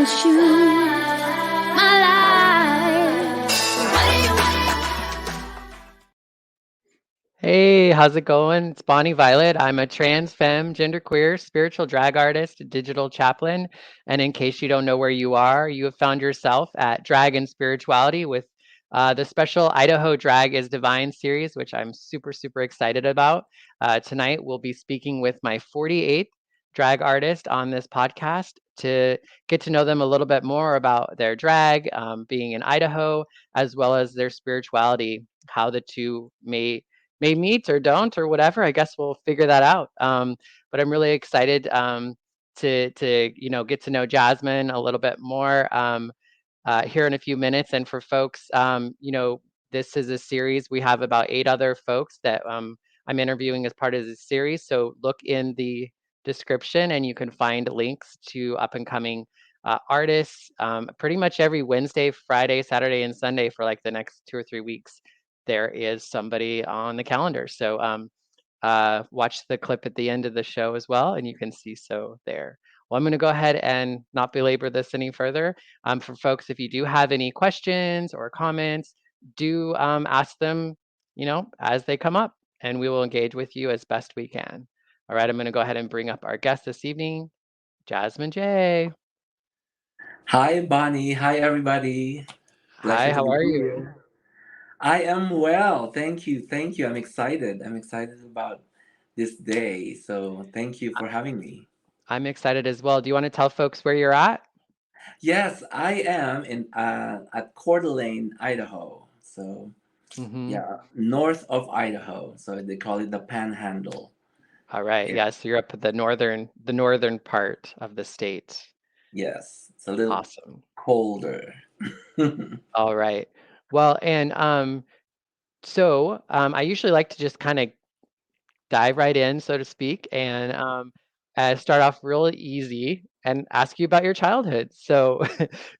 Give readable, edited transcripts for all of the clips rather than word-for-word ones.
choose my life. What do you Hey, how's it going? It's Bonnie Violet. I'm a trans femme, genderqueer, spiritual drag artist, digital chaplain. And in case you don't know where you are, you have found yourself at Drag and Spirituality with the special Idaho Drag is Divine series, which I'm super, super excited about. Tonight, we'll be speaking with my 48th drag artist on this podcast to get to know them a little bit more about their drag, being in Idaho, as well as their spirituality, how the two may meet or don't or whatever. I guess we'll figure that out. But I'm really excited to get to know JAZMYN a little bit more here in a few minutes. And for folks, this is a series. We have about 8 other folks that I'm interviewing as part of this series. So look in the description and you can find links to up and coming artists pretty much every Wednesday, Friday, Saturday, and Sunday for like the next 2 or 3 weeks. There is somebody on the calendar. So watch the clip at the end of the show as well, and you can see so there. Well, I'm going to go ahead and not belabor this any further. For folks, if you do have any questions or comments, do ask them, as they come up, and we will engage with you as best we can. All right, I'm going to go ahead and bring up our guest this evening, JAZMYN J. Hi, Bonnie. Hi, everybody. Hi, Pleasure to how be are you? here. I am well. Thank you. Thank you. I'm excited. I'm excited about this day. So, thank you for having me. I'm excited as well. Do you want to tell folks where you're at? Yes, I am in at Coeur d'Alene, Idaho. So, Mm-hmm. yeah, north of Idaho. So they call it the Panhandle. All right. Yeah. Yeah, so you're up at the northern part of the state. Yes, it's a little Awesome. colder. All right. Well, and I usually like to just kind of dive right in, so to speak, and start off real easy and ask you about your childhood. So,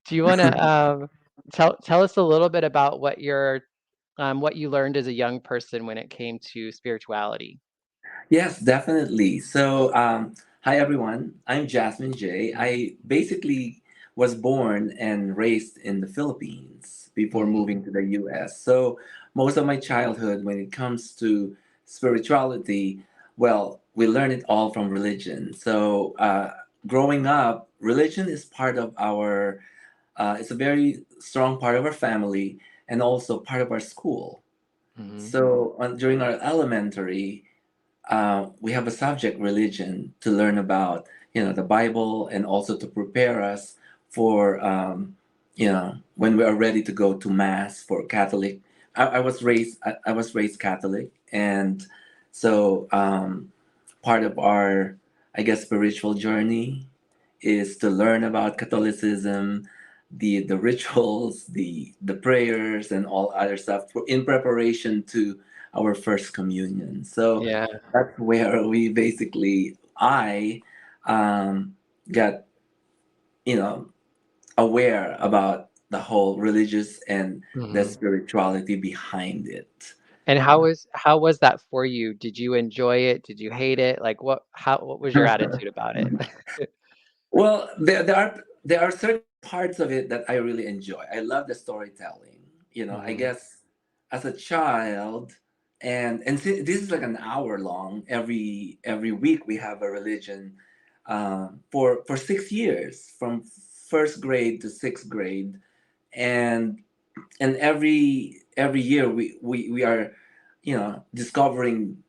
do you want to tell us a little bit about what you learned as a young person when it came to spirituality? Yes, definitely. So, hi everyone. I'm JAZMYN J. I basically was born and raised in the Philippines before Mm-hmm. moving to the US. So, most of my childhood, when it comes to spirituality, well, we learn it all from religion. So, growing up, religion is part of it's a very strong part of our family and also part of our school. Mm-hmm. So, during our elementary, we have a subject religion to learn about the Bible and also to prepare us for when we are ready to go to mass for Catholic. I was raised Catholic, and so part of our, I guess, spiritual journey is to learn about Catholicism, the rituals, the prayers, and all other stuff in preparation to our first communion. So Yeah. that's where we basically I got you know aware about the whole religious and the Mm-hmm. spirituality behind it. And how was that for you? Did you enjoy it? Did you hate it? Like what was your attitude about it? Well, there are certain parts of it that I really enjoy. I love the storytelling. I Mm-hmm. guess as a child, and this is like an hour long. Every week we have a religion for 6 years, from first grade to sixth grade, and every year we are discovering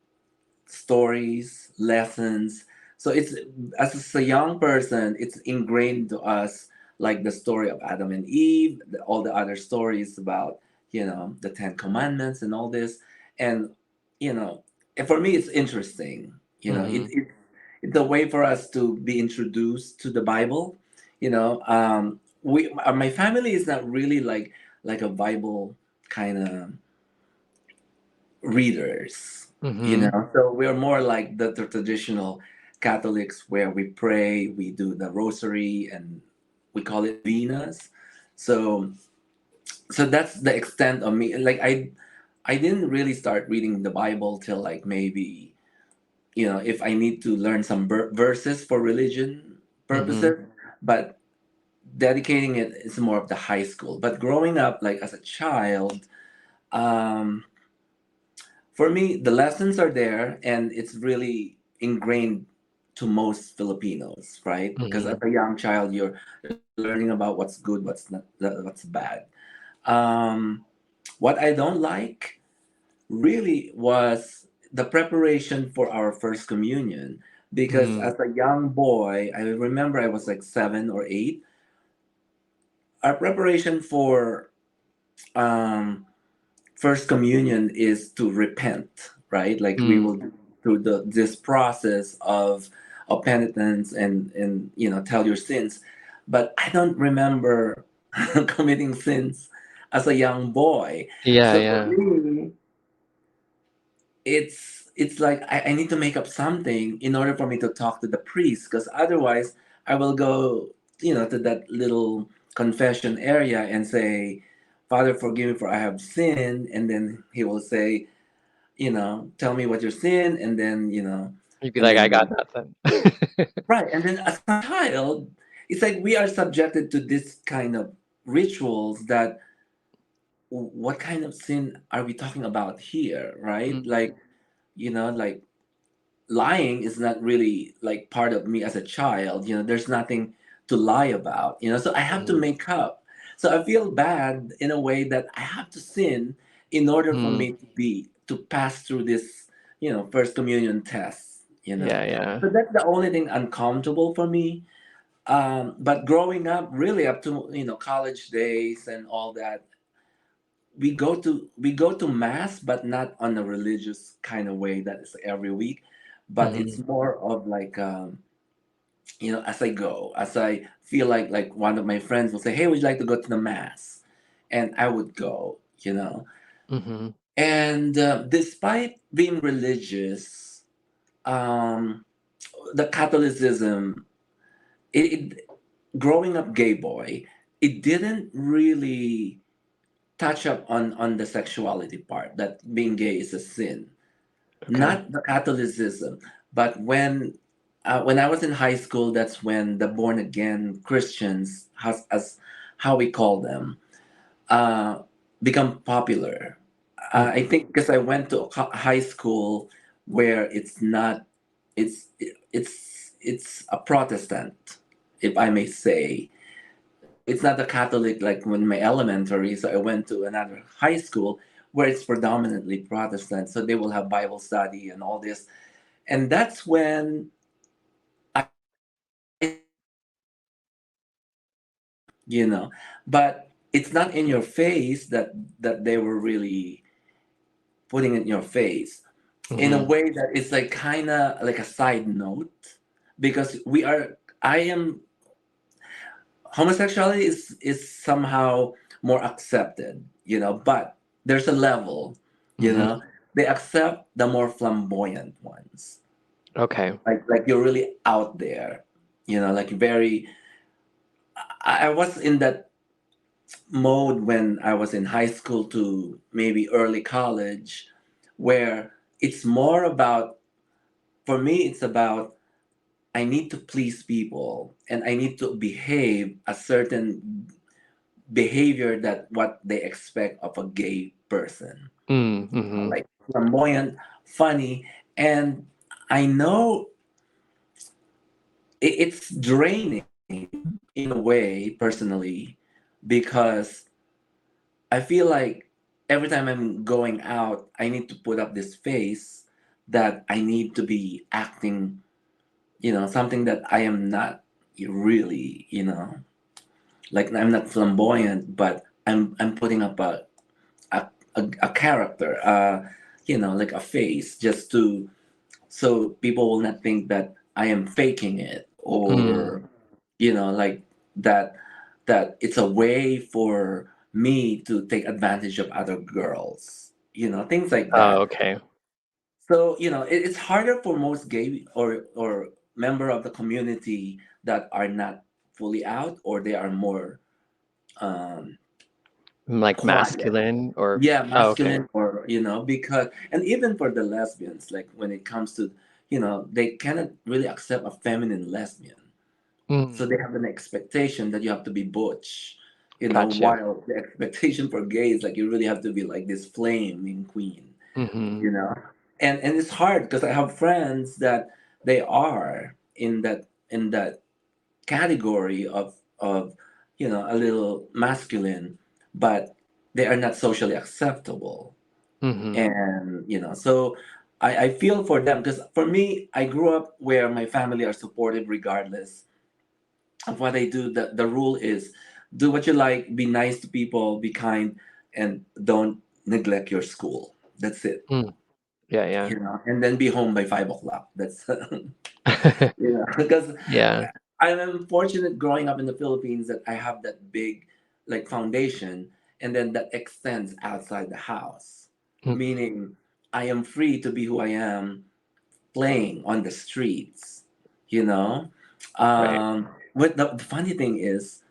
stories, lessons. So it's as a young person, it's ingrained to us, like the story of Adam and Eve, all the other stories about the Ten Commandments and all this, and you know, and for me it's interesting. Mm-hmm. It's a way for us to be introduced to the Bible. My family is not really like a Bible kind of readers, Mm-hmm. so we're more like the traditional Catholics where we pray, we do the rosary, and we call it Venus. So so that's the extent of me. Like I didn't really start reading the Bible till like maybe if I need to learn some verses for religion Mm-hmm. purposes. But dedicating it is more of the high school. But growing up, like as a child, um, for me, the lessons are there, and it's really ingrained to most Filipinos, right? Because as Mm-hmm. a young child, you're learning about what's good, what's not, what's bad. Um, what I don't like really was the preparation for our first communion. Because Mm. as a young boy, I remember I was like 7 or 8. Our preparation for um, first communion is to repent, right? Like we Mm. will do through this process of penitence and tell your sins. But I don't remember committing sins as a young boy. Yeah, So for yeah. me, it's like I need to make up something in order for me to talk to the priest, because otherwise I will go, to that little confession area and say, Father, forgive me for I have sinned, and then he will say, tell me what your sin, and then You'd be and like, then I you got nothing. right, and then as a child, it's like we are subjected to this kind of rituals that what kind of sin are we talking about here, right? Mm. Like, like lying is not really like part of me as a child. There's nothing to lie about. So I have to Mhm. make up. So I feel bad in a way that I have to sin in order for Mm. me to pass through this first communion test. Yeah, yeah. So that's the only thing uncomfortable for me. But growing up, really up to college days and all that, we go to mass, but not on a religious kind of way that is every week, but it's Mhm. more of like as I go, as I feel like one of my friends will say, "Hey, would you like to go to the mass?" And I would go. Mhm. And despite being religious, um, the Catholicism, it growing up gay boy, it didn't really touch up on the sexuality part, that being gay is a sin, Okay. not the Catholicism. But when I was in high school, that's when the born again Christians, as how we call them, uh, become popular. I Mhm. think because I went to a high school where it's not, it's a Protestant, if I may say. So it's not a Catholic like when my elementary. So I went to another high school where it's predominantly Protestant. So they will have Bible study and all this. And that's when I you know, but it's not in your face that they were really putting it in your face in a Mhm. way that it's like kind of like a side note, because I am homosexuality is somehow more accepted, but there's a level, you Mhm. know, they accept the more flamboyant ones, Okay. like you're really out there, like very. I was in that mode when I was in high school to maybe early college, where it's more about, for me, it's about I need to please people and I need to behave a certain behavior that what they expect of a gay person. Mm. Mhm. Like flamboyant, funny, and I know it's draining in a way personally, because I feel like every time I'm going out, I need to put up this face that I need to be acting, something that I am not really. Like I'm not flamboyant, but I'm putting up a character, like a face, just to so people will not think that I am faking it, Mm. or like that it's a way for me to take advantage of other girls, things like Oh, that. okay. So it's harder for most gay or member of the community that are not fully out, or they are more um, Like quiet. masculine or Yeah, oh, okay. masculine, or because, and even for the lesbians, like when it comes to, they cannot really accept a feminine lesbian, So Mm, they have an expectation that you have to be butch, you know, gotcha. while the expectation for gay is like you really have to be like this flaming queen, Mm-hmm. you know. And it's hard because I have friends that they are in that category of you know, a little masculine, but they are not socially acceptable. Mm-hmm. And you know, so I feel for them because for me, I grew up where my family are supportive regardless of what I do. The rule is do what you like, be nice to people, be kind, and don't neglect your school. That's it. Mm. Yeah, yeah. You know, and then be home by 5 o'clock. That's you know, because Yeah. I'm fortunate growing up in the Philippines that I have that big like foundation, and then that extends outside the house, Mhm. meaning I am free to be who I am playing on the streets, you know. Right. What the funny thing is,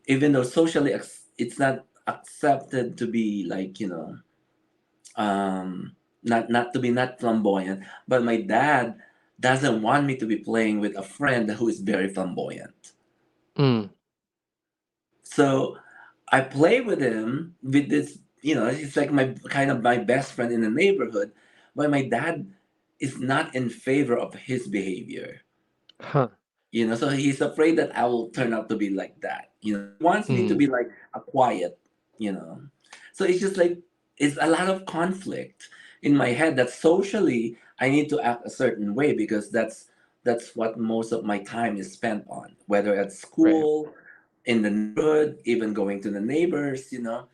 even though socially it's not accepted to be like, you know, not to be not flamboyant, but my dad doesn't want me to be playing with a friend who is very flamboyant. Mm, So I play with him with this, you know, he's like my kind of my best friend in the neighborhood, but my dad is not in favor of his behavior. huh. You know, so he's afraid that I will turn out to be like that. You know, he wants me to Mm, be like a quiet, you know. So it's just like it's a lot of conflict in my head that socially I need to act a certain way because that's what most of my time is spent on, whether at right. school, in the neighborhood, even going to the neighbors, you know.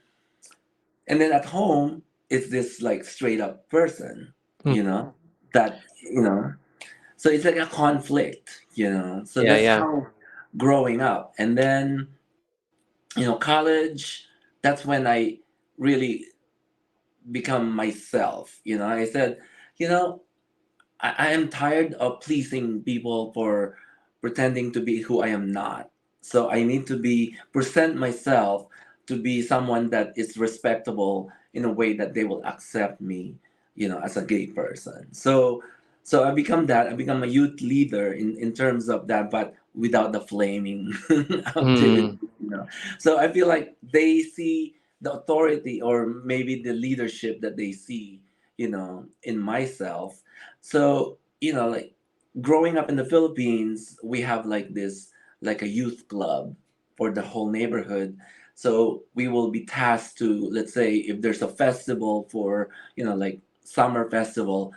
And then at home, it's this like straight up person, you Mhm. know, that you know, so it's like a conflict, you know. So Yeah, that's yeah. how growing up. And then, you know, college, that's when I really become myself. You know, I said, you know, I am tired of pleasing people for pretending to be who I am not. So I need to be present myself to be someone that is respectable in a way that they will accept me, you know, as a gay person. So I become that. I become a youth leader in terms of that, but without the flaming activity, Mm, you know. So I feel like they see the authority or maybe the leadership that they see, you know, in myself. So, you know, like growing up in the Philippines, we have like this, like a youth club for the whole neighborhood. So we will be tasked to, let's say, if there's a festival for, you know, like summer festival,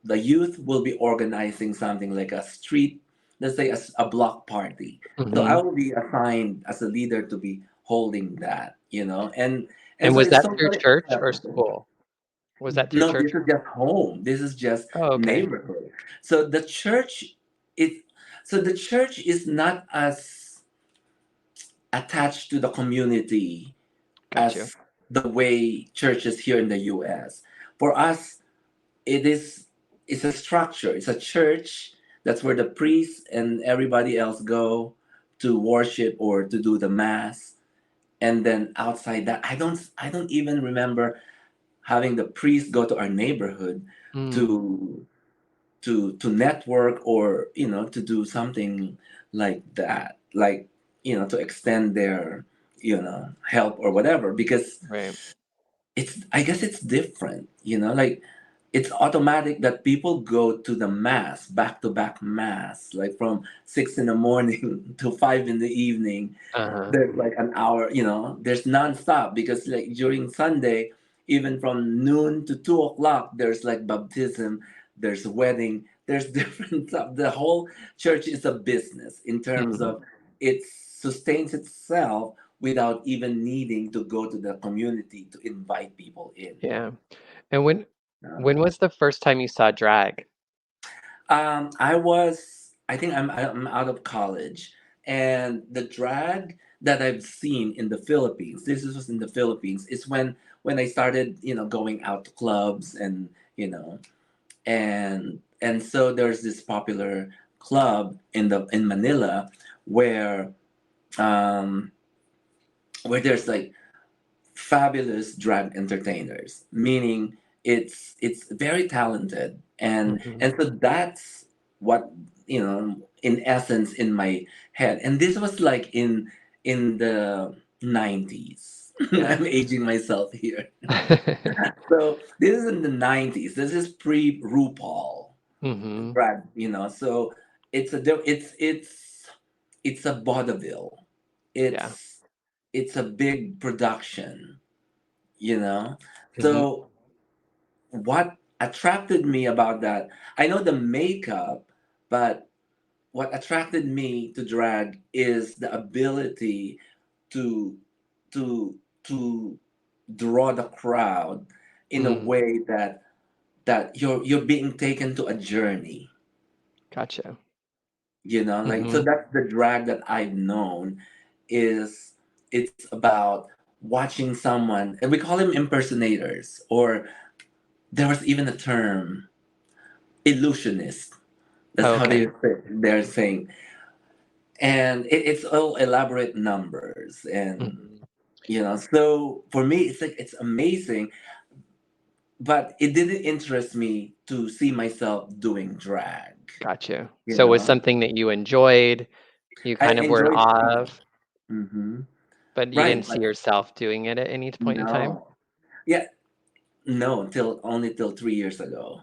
the youth will be organizing something like a street, let's say a block party. So I mhm. will be assigned as a leader to be holding that, you know, and And so was it's that through socially church or acceptable. school? Was that through No, church this or is just home. This is just Oh, okay. neighborhood. So the church is so the church is not as attached to the community Got you. as the way churches here in the US. For us, it is it's a structure. It's a church. That's where the priest and everybody else go to worship or to do the mass. And then outside that, I don't even remember having the priest go to our neighborhood Mm, to to network or you know to do something like that, like you know to extend their you know help or whatever, because right. it's I guess it's different, you know, like it's automatic that people go to the mass, back to back mass, like from 6 in the morning to 5 in the evening. Uh-huh. There's like an hour, you know, there's nonstop because like during Sunday, even from noon to 2 o'clock, there's like baptism, there's wedding, there's different stuff. The whole church is a business in terms Mhm. of it sustains itself without even needing to go to the community to invite people in. Yeah. And Uh, when was the first time you saw drag? I think I'm out of college, and the drag that I've seen in the Philippines, this was in the Philippines, is when I started, you know, going out to clubs and you know, and so there's this popular club in Manila where um where there's like fabulous drag entertainers, meaning it's very talented, and Mhm. so that's what you know. in essence in my head. And this was like in the 90s. Yeah. I'm aging myself here. So this is in the 90s. This is pre RuPaul, Mhm. Brad. So it's a vaudeville. Yeah. It's a big production. You know. Mhm. So what attracted me about that? I know the makeup, but what attracted me to drag is the ability to to to draw the crowd in a Mm. way that you're being taken to a journey, Gotcha. like, so Mhm. that's the drag that I've known. Is It's about watching someone, and we call them impersonators, or there was even a term, illusionist. That's Oh, how okay. they're saying. And it's all elaborate numbers, and Mhm. so for me it's like it's amazing, but it didn't interest me to see myself doing drag. Gotcha. you So it was know something that you enjoyed, you I kind of were in enjoyed. awe of, Hmm. but you didn't Right, see like, yourself doing it at any point in time? no, yeah, no, until only till 3 years ago.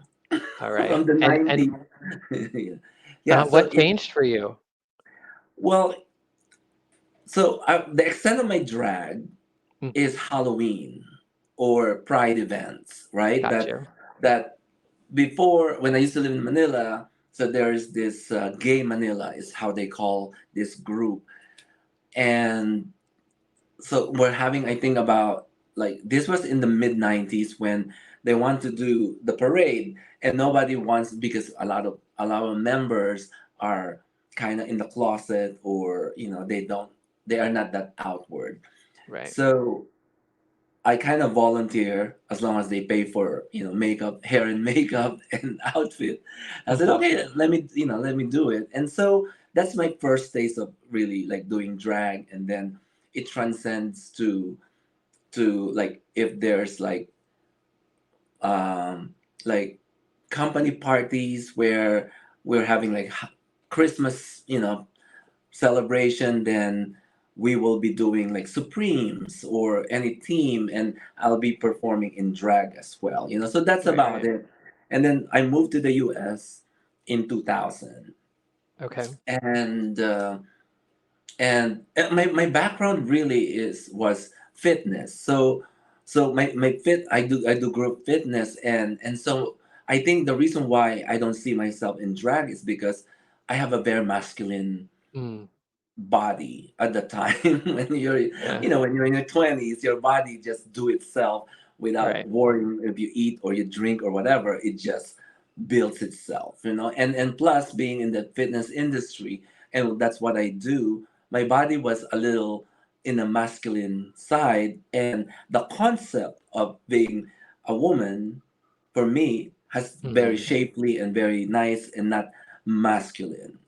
All right. From the And 90s. Yeah, so what changed for you? well, the extent of my drag Mm, is Halloween or Pride events, right? gotcha. That before, when I used to live in Manila, so there's this Gay Manila is how they call this group, and so we're having, I think, about, like, this was in the mid 90s when they want to do the parade, and nobody wants, because a lot of members are kind of in the closet, or they are not that outward. Right. So I kind of volunteer as long as they pay for makeup, hair and makeup and outfit. I said, Mhm. okay, let me do it. And so that's my first taste of really like doing drag, and then it transcends to like, if there's um like company parties where we're having like Christmas, celebration, then we will be doing like Supremes or any team, and I'll be performing in drag as well. So that's Right, about right. it. And then I moved to the US in 2000, Okay. and my background really was fitness. So I do group fitness, and so I think the reason why I don't see myself in drag is because I have a very masculine Mm, body at the time. yeah. When you're in your 20s, your body just do itself without Right. worrying if you eat or you drink or whatever. It just builds itself, and plus being in the fitness industry, and that's what I do. My body was a little in the masculine side, and the concept of being a woman for me has very Mhm. shapely and very nice and not masculine.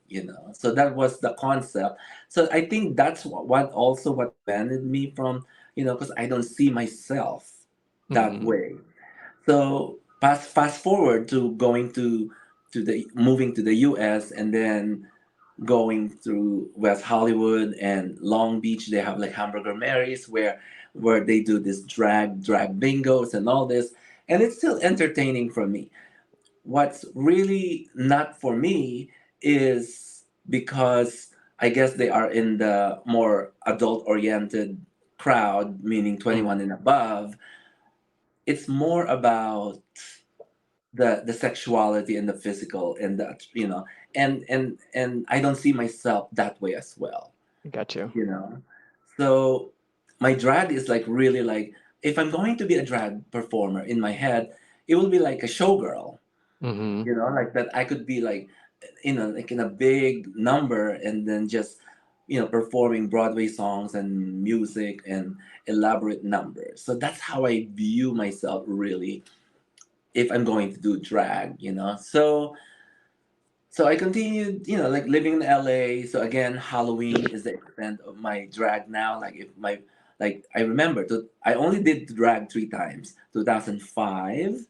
So that was the concept. So I think that's what prevented me from, because I don't see myself that Mhm. way. So fast forward to going to the moving to the US, and then going through West Hollywood and Long Beach. They have like Hamburger Mary's, where they do this drag bingos and all this, and it's still entertaining for me. What's really not for me is because I guess they are in the more adult oriented crowd, meaning Mm, 21 and above. It's more about the sexuality and the physical, and and I don't see myself that way as well. got you. you know so my drag is like really like, if I'm going to be a drag performer in my head, it will be like a showgirl, Mhm. like that. I could be like, like in a big number, and then just performing Broadway songs and music and elaborate numbers. So that's how I view myself, really, if I'm going to do drag. So I continued, like, living in LA. So again, Halloween is the extent of my drag now. Like, if my like I remember, I only did drag 3 times. 2005,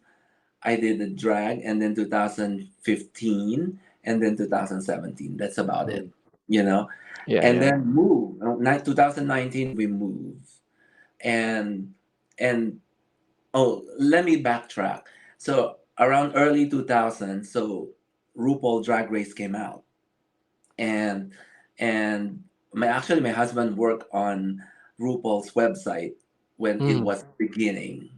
I did the drag, and then 2015, and then 2017. That's about it, Mm. you know. Yeah, And yeah. then move. 2019 we move, and and oh, let me backtrack. So around early 2000, so RuPaul Drag Race came out, and and my husband worked on RuPaul's website when it Mm. was beginning,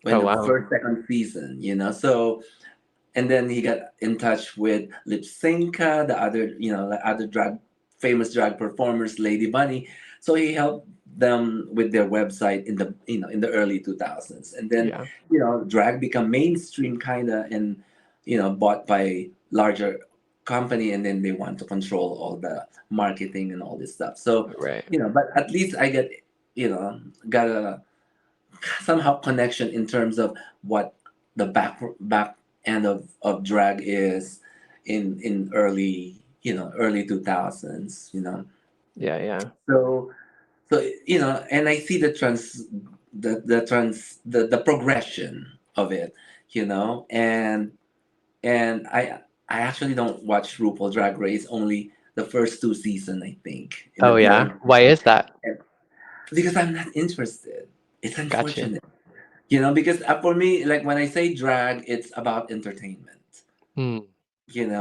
when Oh, the wow. first second season, you know. So and then he got in touch with Lip Synca, the other, the other drag famous drag performers, Lady Bunny. So he helped them with their website in the in the early 2000s, and then Yeah. drag become mainstream kind of, and bought by larger company, and then they want to control all the marketing and all this stuff. So Right. but at least I get got a somehow connection in terms of what the back end of drag is in early early 2000s, Yeah, yeah. so and I see the progression of it, and I actually don't watch RuPaul Drag Race, only the first two season, I think, in the Oh, yeah? beginning, Why is that? because I'm not interested. It's Gotcha. unfortunate. Because for me, like when I say drag, it's about entertainment. Mm.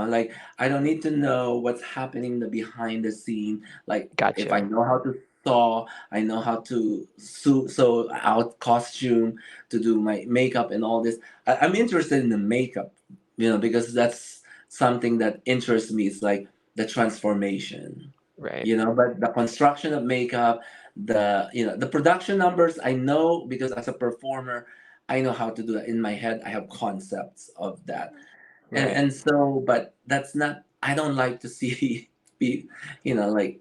Like I don't need to know what's happening the behind the scene. Like if I Gotcha. know how to sew, I know how to sew out costume, to do my makeup and all this. I'm interested in the makeup, because that's something that interests me. It's like the transformation, Right. but the construction of makeup, the production numbers, I know, because as a performer, I know how to do that in my head. I have concepts of that, Right. and so, but that's not. I don't like to see, be, like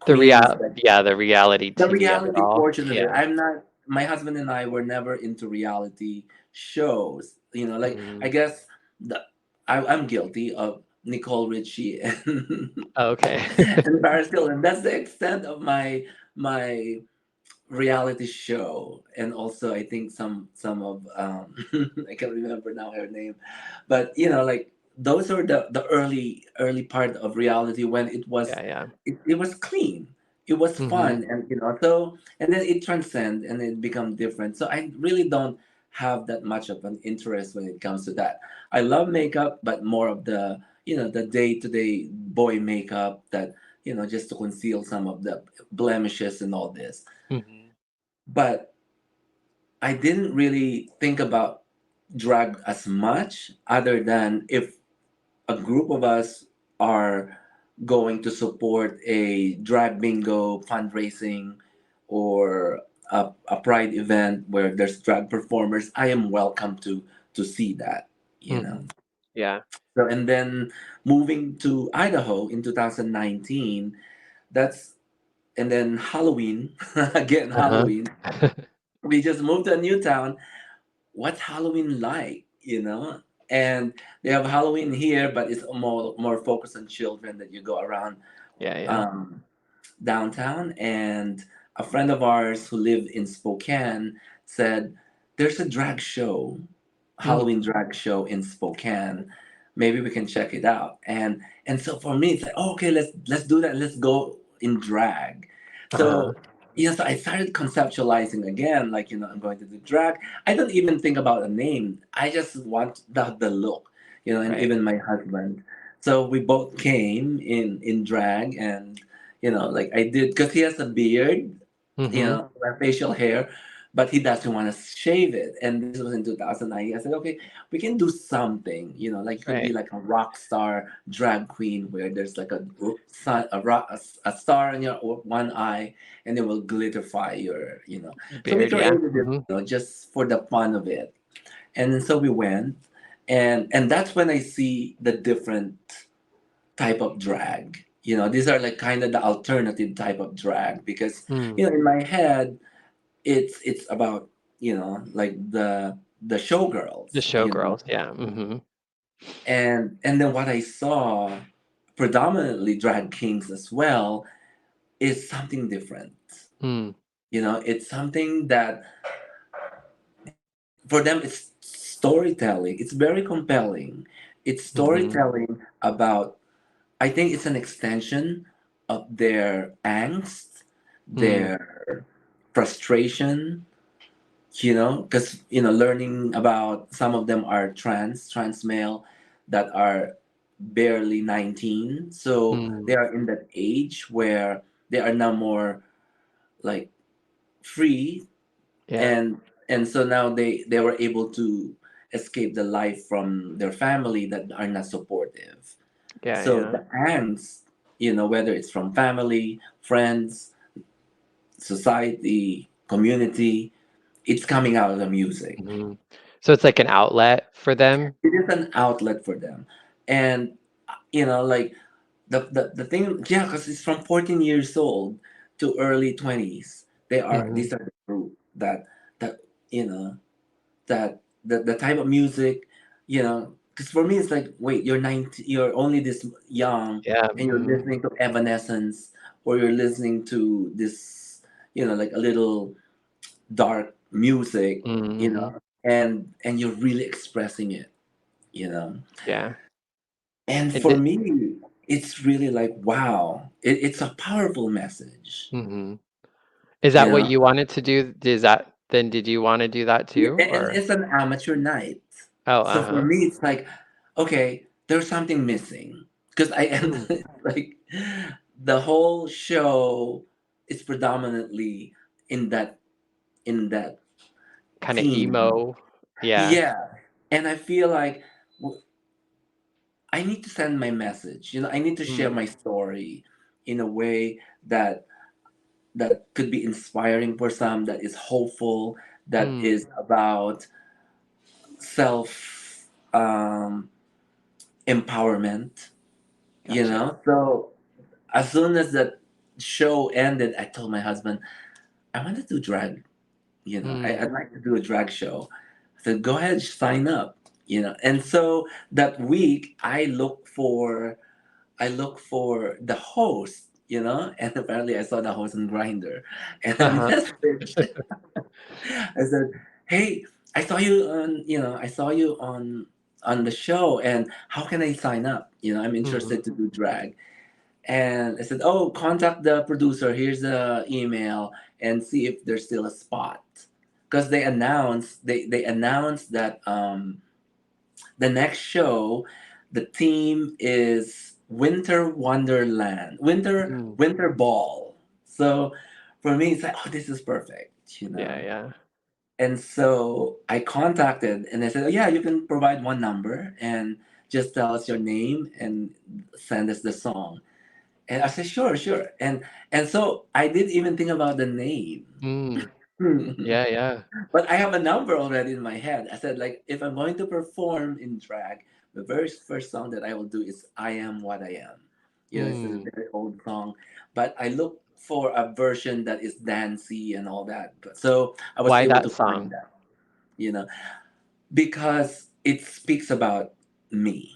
The queens. real yeah, the reality The TV of it reality all. portion of it. Yeah. I'm not. My husband and I were never into reality shows. Like I Mm. guess I'm guilty of Nicole Richie and Okay. and Paris Hilton. That's the extent of my reality show. And also I think some of I can't remember now her name, but like those are the early part of reality, when Yeah, yeah. it was clean, it was Mhm. fun, and so, and then it transcend and it become different. So I really don't have that much of an interest when it comes to that. I love makeup, but more of the the day-to-day boy makeup, that just to conceal some of the blemishes and all this. Mhm. But I didn't really think about drag as much, other than if a group of us are going to support a drag bingo fundraising, or a pride event where there's drag performers, I am welcome to see that, Mhm. Yeah. So, and then moving to Idaho in 2019, that's and then Halloween, again Uh-huh. Halloween. We just moved to a new town. What's Halloween like? And they have Halloween here, but it's more focused on children, that you go around Yeah, yeah. um, downtown. And a friend of ours who lived in Spokane said, "There's a drag show, Mm. Halloween drag show in Spokane. Maybe we can check it out." And so for me, it's like, oh, okay, let's do that. Let's go in drag. Uh-huh. So so I started conceptualizing again, like I'm going to do drag. I don't even think about a name. I just want the look, and Right. even my husband. So we both came in drag, and like I did, because he has a beard, Mhm. facial hair, but he doesn't want to shave it. And this was in 2009. I said, okay, we can do something, like you could be Right. like a rock star drag queen, where there's like a star in your one eye, and it will glitterify your. So we Beard, yeah. created it, Mhm. just for the fun of it. And then so we went, and that's when I see the different type of drag. These are like kind of the alternative type of drag, because Mm. in my head, it's about like the The showgirls, showgirls, yeah. Mhm. and then what I saw, predominantly drag kings as well, is something different. Mm. It's something that for them, it's storytelling. It's very compelling, It's Mm-hmm. storytelling about, I think it's an extension of their angst, Mm. their frustration, because, learning about some of them are trans male that are barely 19. So they Mm. are in that age where they are now more like free, Yeah. and so now they were able to escape the life from their family that are not supportive. Yeah. So Yeah. the angst, whether it's from family, friends, society, community, it's coming out of the music. Hmm. So it's like an outlet for them. It is an outlet for them. And like the thing, yeah, because it's from 14 years old to early 20s. Hmm. These are the group that you know that the type of music, because for me it's like, wait, you're 19, you're only this young, Yeah. and you're Hmm. listening to Evanescence, or you're listening to this, like a little dark music, Hmm. and you're really expressing it, you know Yeah. and And for me, it's really like, wow, it's a powerful message, mhm. Is you that what know you wanted to do? Did you want to do that Yeah, too? and Or it's an amateur night. oh, So for uh-huh. me, it's like, okay, there's something missing, because I end Mm. like the whole show is predominantly in that Kind of theme. emo. Yeah. Yeah, and I feel like, w- I need to send my message. I need to share Mm. my story in a way that could be inspiring for some, that is hopeful, that Mm. is about self empowerment. Gotcha. So as soon as that show ended, I told my husband I want to do drag. Mm. I'd like to do a drag show. I said, go ahead, sign up. And so that week I look for the host, and apparently I saw the host on Grinder, and I Uh-huh. messaged. I said, "Hey, I saw you on the show, and how can I sign up? I'm Mhm. interested to do drag." And I said, "Oh, contact the producer. Here's the email, and see if there's still a spot." Because they announced that the next show, the theme is Winter Wonderland, Mm. Winter Ball. So for me, it's like, oh, this is perfect. Yeah, yeah. And so I contacted, and I said, oh, yeah, you can provide one number and just tell us your name and send us the song. And I said, sure, sure. And so I didn't even think about the name. Mm. Yeah, yeah. But I have a number already in my head. I said, like, if I'm going to perform in drag, the very first song that I will do is I Am What I Am. It's a Mm. very old song, but I look for a version that is dancey and all that. So I was Why able that to find song? that, you know, because it speaks about me,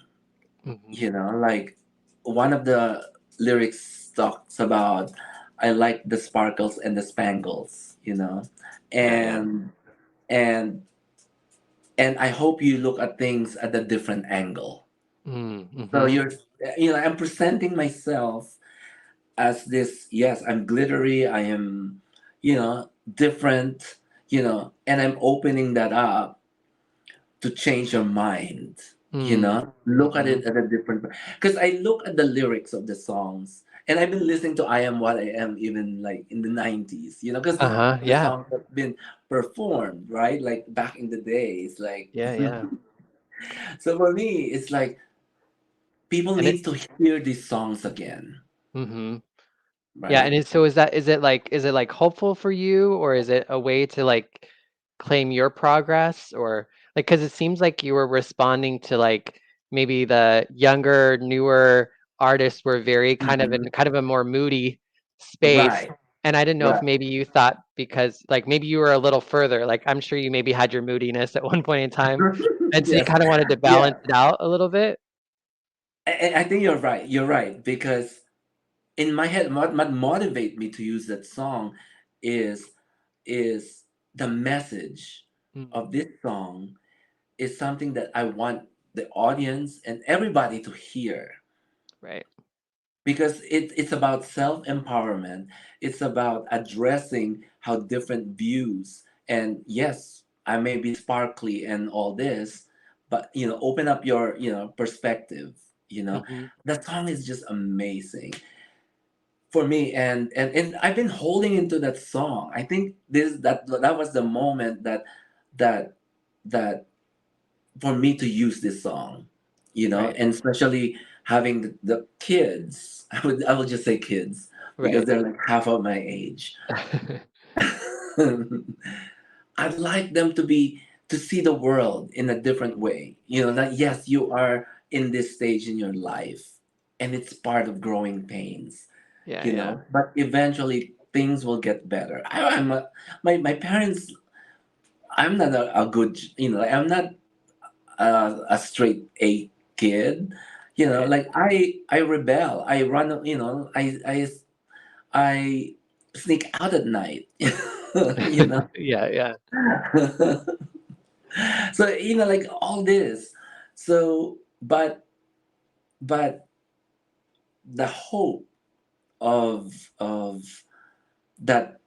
Mhm. like one of the lyrics talks about, I like the sparkles and the spangles, Yeah, yeah. and and and I hope you look at things at a different angle. Mm. So Mhm. I'm presenting myself as this. Yes, I'm glittery. I am, different. And I'm opening that up to change your mind. Mm. Look at Mhm. it at a different. Because I look at the lyrics of the songs, and I've been listening to "I Am What I Am" even like in the '90s. Because Uh-huh. the Yeah. songs have been performed, right, like back in the days, like. Yeah, yeah. So for me, it's like people And need it's to hear these songs again, mhm. Yeah, and right? is it like hopeful for you, or is it a way to like claim your progress, or like because it seems like you were responding to like maybe the younger, newer artists were very kind of Mhm. in kind of a more moody space. Right, And I didn't know if right. maybe you thought because like maybe you were a little further. Like I'm sure you maybe had your moodiness at one point in time. And so you Yes, kind of wanted to balance yeah. it out a little bit. I think you're right. You're right, because in my head, what motivate me to use that song is the message Mm. of this song is something that I want the audience and everybody to hear, Right. because it's about self-empowerment. It's about addressing how different views, and yes, I may be sparkly and all this, but open up your perspective. Hmm. That song is just amazing for me, and I've been holding into that song. I think that was the moment that that for me to use this song, Right. and especially having the kids. I will just say kids because Right. they're like half of my age. I'd like them to see the world in a different way. That yes, you are in this stage in your life, and it's part of growing pains. Yeah. Yeah. But eventually things will get better. My parents. I'm not a good. Like, I'm not a straight A kid. Right. Like I rebel. I run. I sneak out at night. you know. Yeah. Yeah. So like all this. So but the hope of that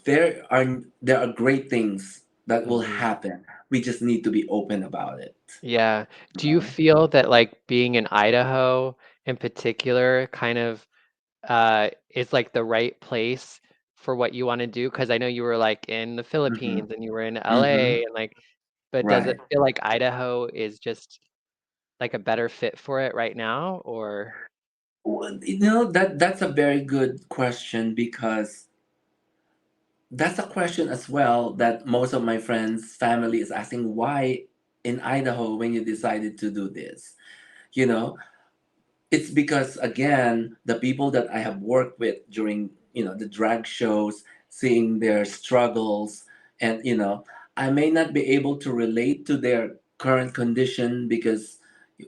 there are great things that will Hmm. happen. We just need to be open about it. Yeah. You Do you know? feel that like being in Idaho in particular kind of is like the right place for what you want to do? Because I know you were like in the Hmm. Philippines and you were in Hmm. LA and like, but does it Right. feel like Idaho is just like a better fit for it right now? Or Well, that's a very good question, because that's a question as well that most of my friends' family is asking, why in Idaho when you decided to do this? You know, it's because, again, the people that I have worked with during the drag shows, seeing their struggles, and I may not be able to relate to their current condition because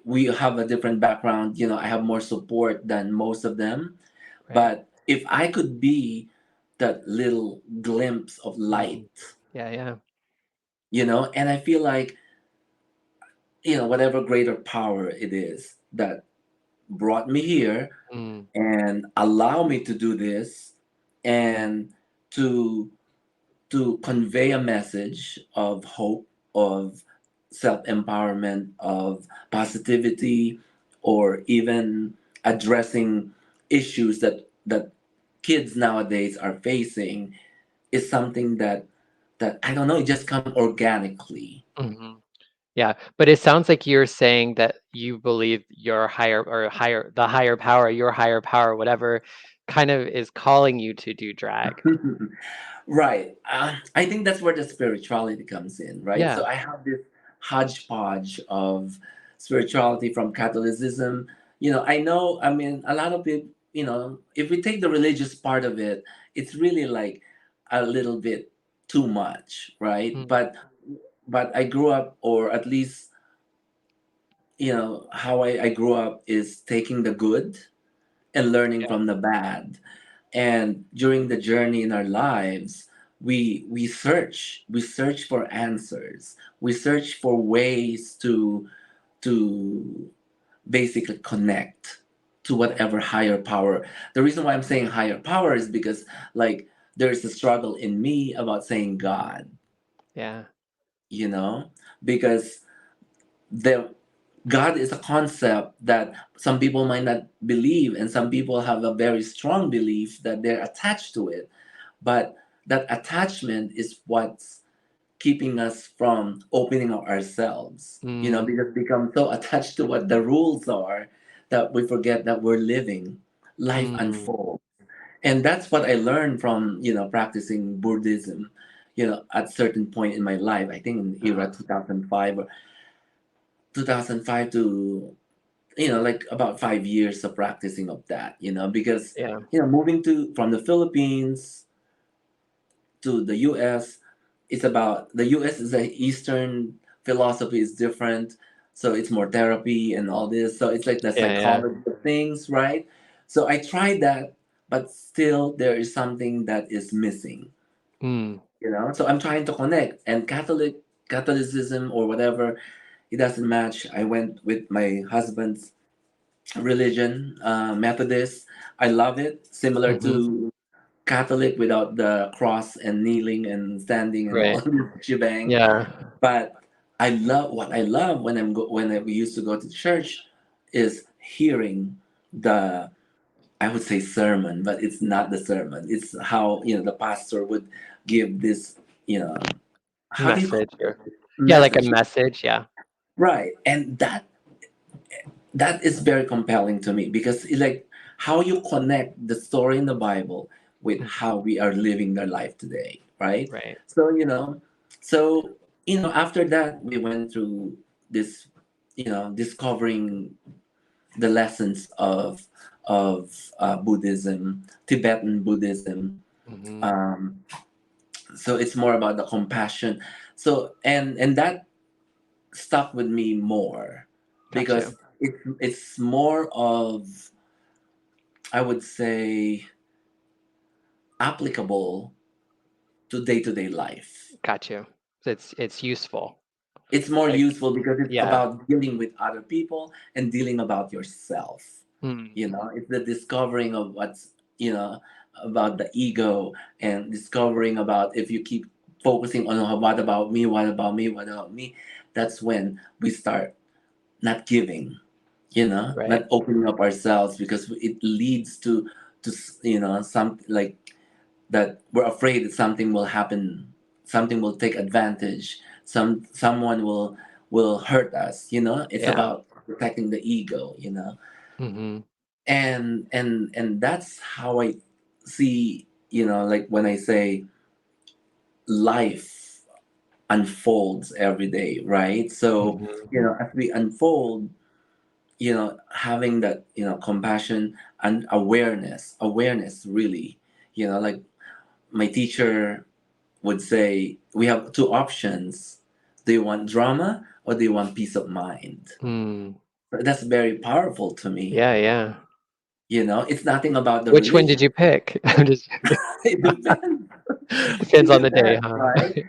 we have a different background. I have more support than most of them, right. but if I could be that little glimpse of light, Hmm. Yeah, yeah. and I feel like whatever greater power it is that brought me here Mm, and allow me to do this, and to convey a message of hope, of self-empowerment, of positivity, or even addressing issues that kids nowadays are facing, is something that I don't know, it just come organically. hmm. Yeah, but it sounds like you're saying that you believe your higher or higher, the higher power, your higher power, whatever, kind of is calling you to do drag. Right. I think that's where the spirituality comes in, right? Yeah. So I have this hodgepodge of spirituality from Catholicism. I know, I mean, a lot of it, if we take the religious part of it, it's really like a little bit too much, right? Mm, But I grew up, or at least, how I grew up is taking the good and learning yeah. from the bad. And during the journey in our lives, we search for answers. We search for ways to basically connect to Yeah. whatever higher power. The reason why I'm saying higher power is because, like, there's a struggle in me about saying God, Yeah. you know because the God is a concept that some people might not believe, and some people have a very strong belief that they're attached to it. But that attachment is what's keeping us from opening up ourselves, Mm, because we become so attached to what the rules are that we forget that we're living. Life mm, unfolds. And that's what I learned from, practicing Buddhism, at certain point in my life. I think in era uh-huh. 2005 or 2005 to like about 5 years of practicing of that, because Yeah. moving to from the Philippines to the US, it's about the US is a Eastern philosophy is different, so it's more therapy and all this. So it's like the Yeah. Yeah. psychology of things, right? So I tried that, but still there is something that is missing, Mm, So I'm trying to connect, and Catholicism or whatever, it doesn't match. I went with my husband's religion, Methodist. I love it. Similar Hmm. to Catholic without the cross and kneeling and standing and all Right. this shebang. Yeah. But I love when we used to go to church is hearing the, I would say sermon, but it's not the sermon. It's how the pastor would give this, you know, how do you call Message or it? yeah, like a Message, message. Yeah. right? And that is very compelling to me because it's like how you connect the story in the Bible with Mhm. how we are living their life today, right? Right. So so after that we went through this, discovering the lessons of Buddhism, Tibetan Buddhism. Hmm. Um, so it's more about the compassion. So and that stuck with me more Gotcha. because it's more of, I would say, applicable to day-to-day life. Gotcha. So it's useful. It's more Like useful because it's yeah. about dealing with other people and dealing about yourself. Mm. It's the discovering of what's, about the ego, and discovering about, if you keep focusing on, "Oh, what about me, what about me, what about me," that's when we start not giving, Right. not opening up ourselves, because it leads to some, like, that we're afraid that something will happen, something will take advantage, someone will hurt us. It's Yeah. about protecting the ego. Hmm. And that's how I see, like when I say life unfolds every day, right? So Hmm. as we unfold, having that, compassion and awareness really, like my teacher would say, we have two options: do you want drama or do you want peace of mind? Mm. That's very powerful to me. Yeah, yeah. It's nothing about the Which one did religion. you pick? I'm just It depends. depends It on the day, depends, huh? right?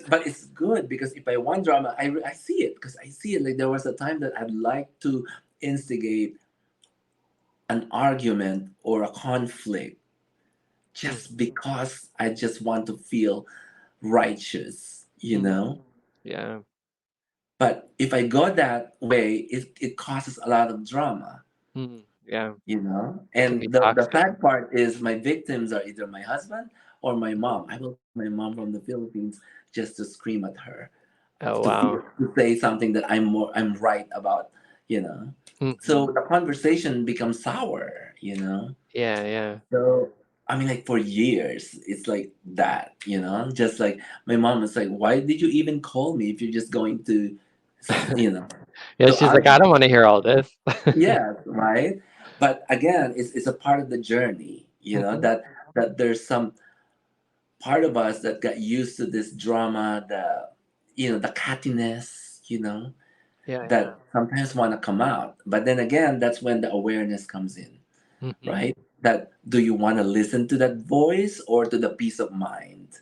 But it's good because if I want drama, I see it, because I see it. Like there was a time that I'd like to instigate an argument or a conflict just Mhm. because I just want to feel righteous. Mm. Yeah. But if I go that way, it causes a lot of drama. Mm. Yeah. Can be And the toxic. sad part is my victims are either my husband or my mom. I will call my mom from the Philippines just to scream at her, Oh, to wow. feel, to say something that I'm right about, you know. So Hmm. the conversation becomes sour. Yeah, yeah. So I mean, like for years, it's like that. Just like my mom is like, "Why did you even call me if you're just going to, you know, Yeah, to she's like, "I argue?" don't wanna hear all this." Yes, right. But again, it's a part of the journey. Mhm. That there's some part of us that got used to this drama, the cattiness, Yeah, yeah. that sometimes want to come out. But then again, that's when the awareness comes in, Mhm. right? That, do you want to listen to that voice or to the peace of mind?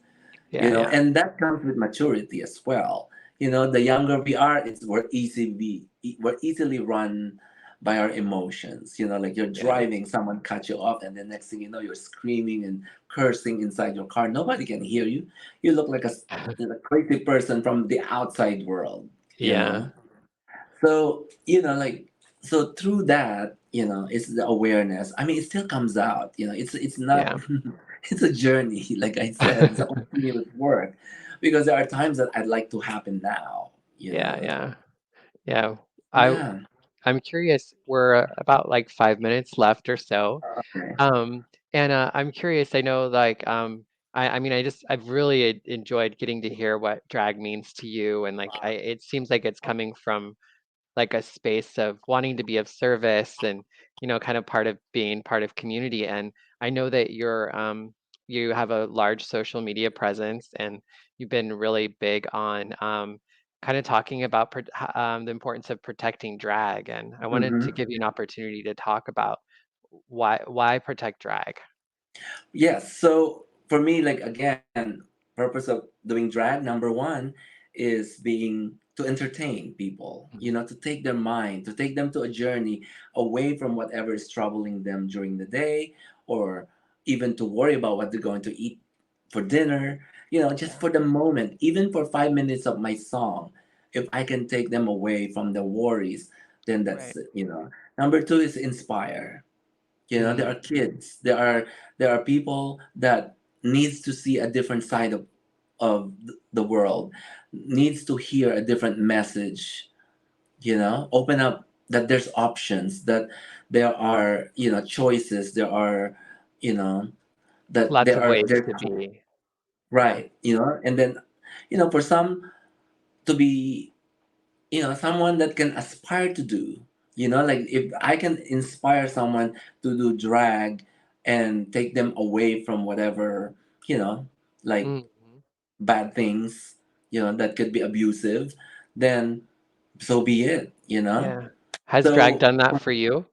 Yeah, yeah. And that comes with maturity as well. The younger we are, we're easily run by our emotions. Like you're Yeah. driving, someone cut you off, and the next thing you know, you're screaming and cursing inside your car. Nobody can hear you. You look like a crazy person from the outside world you Yeah. know so, like, so through that, it's the awareness. I mean, it still comes out. It's not. Yeah. It's a journey. Like I said, it's a continuous work, because there are times that I'd like to happen now. You Yeah, know. yeah. Yeah. I Yeah. I'm curious, we're about, like, 5 minutes left or so. Okay. Um, and, I'm curious, I know, like, I mean, I've really enjoyed getting to hear what drag means to you, and, like, it seems like it's coming from like a space of wanting to be of service and kind of part of being part of community. And I know that you have a large social media presence, and you've been really big on kind of talking about the importance of protecting drag. And I wanted to Mm-hmm. give you an opportunity to talk about why protect drag. Yes. So for me, like again, purpose of doing drag, number one, is being to entertain people, Mhm. to take their mind, to take them to a journey away from whatever is troubling them during the day, or even to worry about what they're going to eat for dinner, just Yeah. for the moment, even for 5 minutes of my song. If I can take them away from the worries, then that's Right. it. Number two is inspire. There Mhm. are kids, there are people that needs to see a different side of the world, needs to hear a different message. Open up that there's options, that there are choices, there are you know that Lots there of are ways there's to be. Yeah. right. And then for some to be someone that can aspire to do, like if I can inspire someone to do drag and take them away from whatever, you know like Mhm. bad things, that could be abusive, then so be it. Yeah. Has drag So done that for you?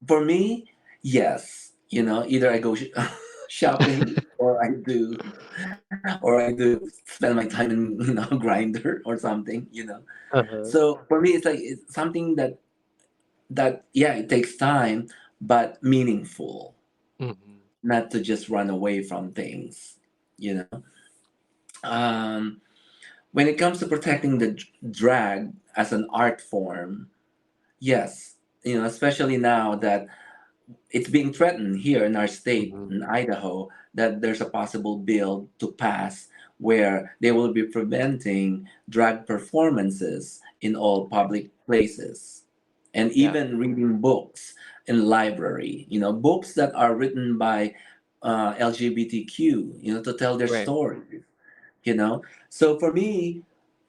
for me, yes, either I go shopping, or I do spend my time in grinder or something. Uh-huh. So for me, it's something that yeah, it takes time, but meaningful, Mhm. not to just run away from things. You know, um, when it comes to protecting the drag as an art form, yes, especially now that it's being threatened here in our state, Mhm. in Idaho, that there's a possible bill to pass where they will be preventing drag performances in all Right. public places, and Yeah. even reading books in library. Books that are written by LGBTQ. To tell their Right. stories. So for me,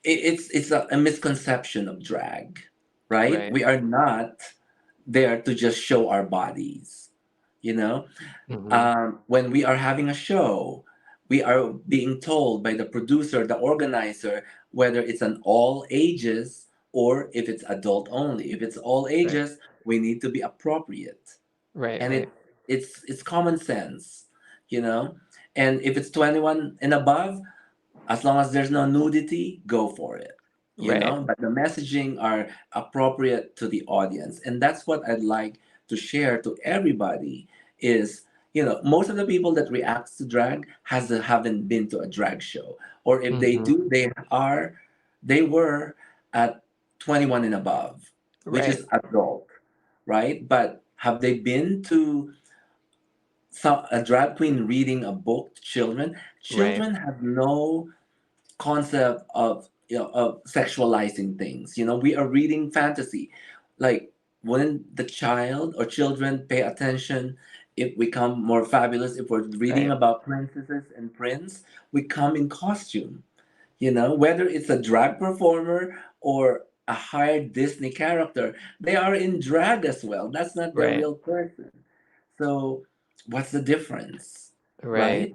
it's a misconception of drag, right? Right. We are not there to just show our bodies. You know, Mhm. when we are having a show, we are being told by the producer, the organizer, whether it's an all ages or if it's adult only. If it's all Right. ages, we need to be appropriate, Right. and Right. it's common sense, you know. And if it's 21 and above, as long as there's no nudity, go for it. Right. But the messaging are appropriate to the audience, and that's what I'd like to share to everybody. Is most of the people that reacts to drag haven't been to a drag show, or if they Mhm. do, they were at 21 and above, which Right. is adult, right? But have they been to a drag queen reading a book to children? Right. Children have no concept of sexualizing things. We are reading fantasy. Like, wouldn't the child or children pay attention if we come more fabulous? If we're reading Right. about princesses and prince, we come in costume. Whether it's a drag performer or a hired Disney character, they are in drag as well. That's not their Right. real person. So what's the difference, Right. right?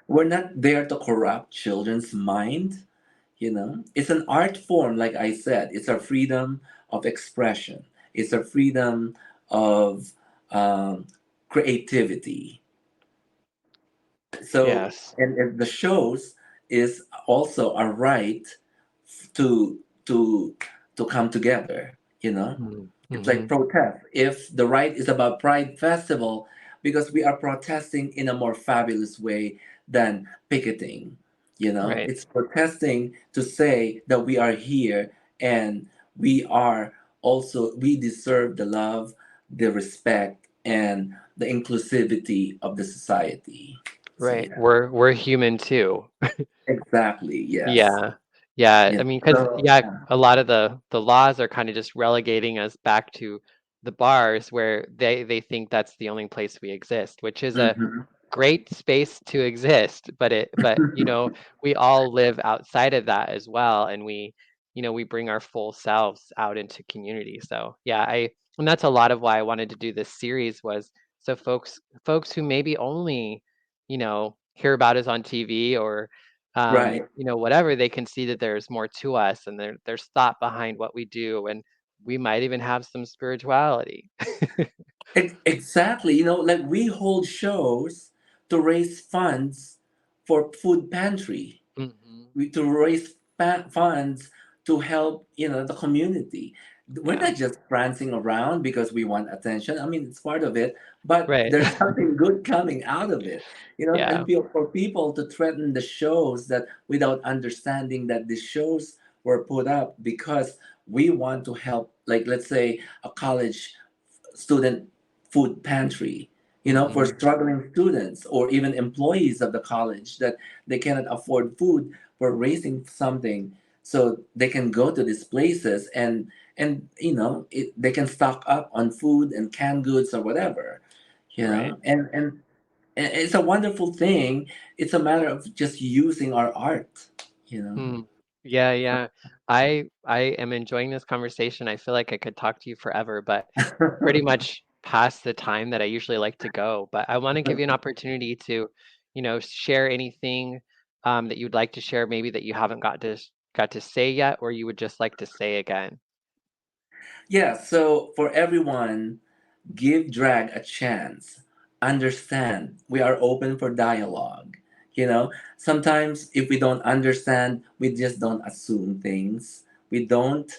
We're not there to corrupt children's mind. It's an art form. Like I said, it's a freedom of expression, it's a freedom of um, creativity. So, Yes. and if the shows is also a right to to to come together. Mhm. It's like Mhm. protest. If the right is about Pride Festival, because we are protesting in a more fabulous way than picketing. Right. It's protesting to say that we are here, and we deserve the love, the respect, and the inclusivity of the society. So Right. yeah, We're human too. exactly. Yes. Yeah. Yeah, Yeah. I mean, because So yeah, yeah. a lot of the laws are kind of just relegating us back to the bars where they think that's the only place we exist, which is a Mhm. great space to exist, but we all live outside of that as well, and we bring our full selves out into community. So yeah, I and that's a lot of why I wanted to do this series was so folks who maybe only hear about us on TV or Right. whatever, they can see that there's more to us and there's thought behind what we do, and we might even have some spirituality. Exactly. Like we hold shows to raise funds for food pantry. Hmm. To raise funds to help, the community. We're Yeah. not just prancing around because we want attention. I mean, it's part of it, but Right. there's something good coming out of it. Yeah. And for people to threaten the shows that without understanding that the shows were put up because we want to help, like, let's say a college student food pantry, for Hmm. struggling students or even employees of the college that they cannot afford food. We're raising something so they can go to these places and they can stock up on food and canned goods or whatever, Right. and it's a wonderful thing. It's a matter of just using our art, you know. Hmm. Yeah, yeah. I am enjoying this conversation. I feel like I could talk to you forever, but pretty much past the time that I usually like to go. But I want to give you an opportunity to, share anything that you'd like to share, maybe that you haven't got to say yet, or you would just like to say again. Yeah, so for everyone, give drag a chance. Understand. We are open for dialogue. Sometimes if we don't understand, we just don't assume things. We don't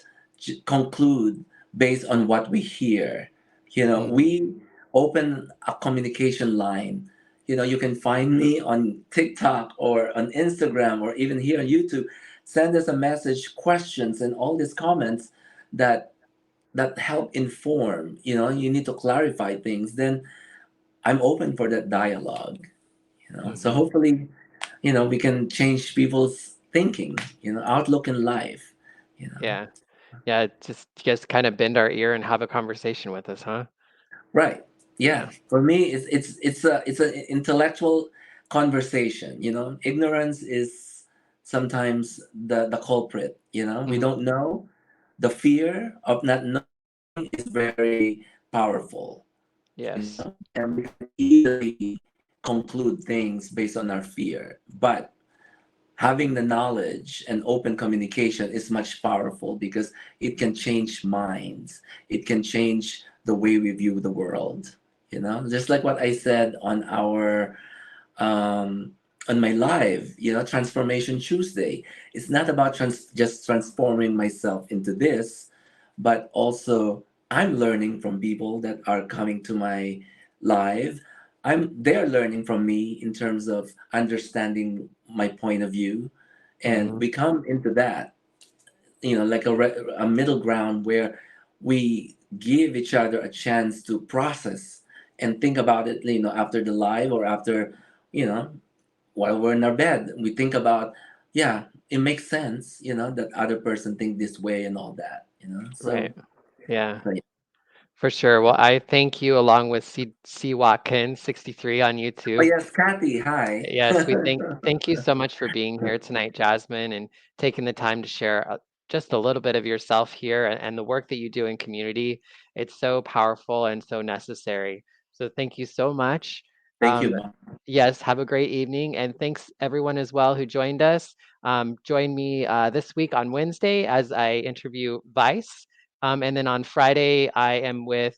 conclude based on what we hear. Hmm. We open a communication line. You can find me on TikTok or on Instagram or even here on YouTube. Send us a message, questions, and all these comments that help inform. You need to clarify things. Then I'm open for that dialogue. So Hmm. hopefully, we can change people's thinking, outlook in life. you know Yeah. Yeah. Just kind of bend our ear and have a conversation with us, huh? right. Yeah. Yeah, for me it's an intellectual conversation. Ignorance is sometimes the culprit. We Hmm. don't know. The fear of not knowing is very powerful. Yes. And we can easily conclude things based on our fear. But having the knowledge and open communication is much powerful because it can change minds. It can change the way we view the world. Just like what I said um, on my live, Transformation Tuesday. It's not about just transforming myself into this, but also I'm learning from people that are coming to my live. They're learning from me in terms of understanding my point of view, and Hmm. we come into that, like a middle ground where we give each other a chance to process and think about it, after the live or after, you know, while we're in our bed. We think about, yeah, it makes sense, that other person think this way and all that, Right. Yeah. so yeah. For sure. Well, I thank you along with C Watkins 63 on Oh YouTube. yes, Kathy, hi. Yes, we thank you so much for being here tonight, Jasmine, and taking the time to share just a little bit of yourself here and the work that you do in community. It's so powerful and so necessary. So thank you so much. Thank you, Um, Mom. yes, have a great evening, and thanks everyone as well who joined us. Join me this week on Wednesday as I interview Vice, and then on Friday I am with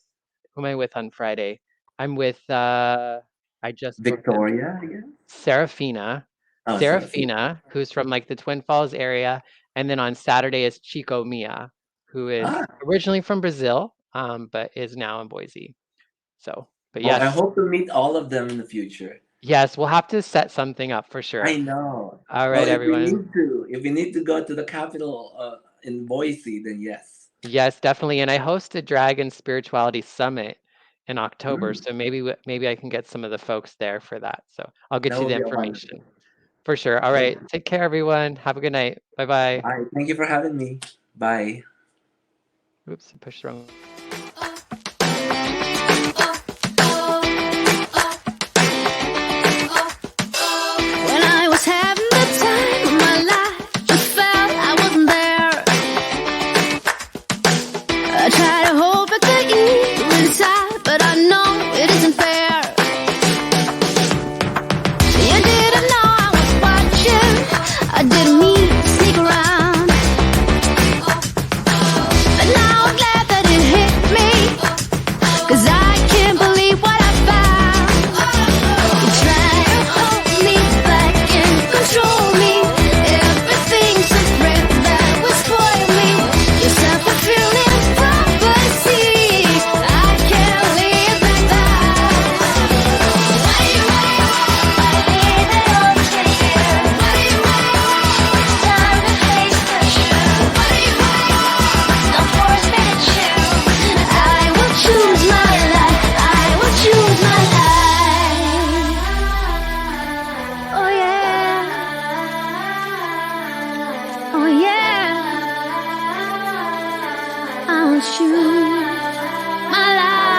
who am I with on Friday? I'm with I just wrote them Victoria, I guess. Serafina, Oh, Serafina. who's from like the Twin Falls area, and then on Saturday is Chico Mia, who is Ah, originally from Brazil, but is now in Boise. So, but oh, I yes, hope to meet all of them in the future. yes, we'll have to set something up for sure. I know. All Well, right, everyone. if we need to go to the capital in Boise, then yes. Yes, definitely. And I host a Dragon Spirituality Summit in October, Mm, so maybe I can get some of the folks there for that. So I'll that get you will the be a wonderful. information for sure. All right, take care, everyone. Have a good night. Bye bye. Bye. Thank you for having me. Bye. Oops, I pushed the wrong.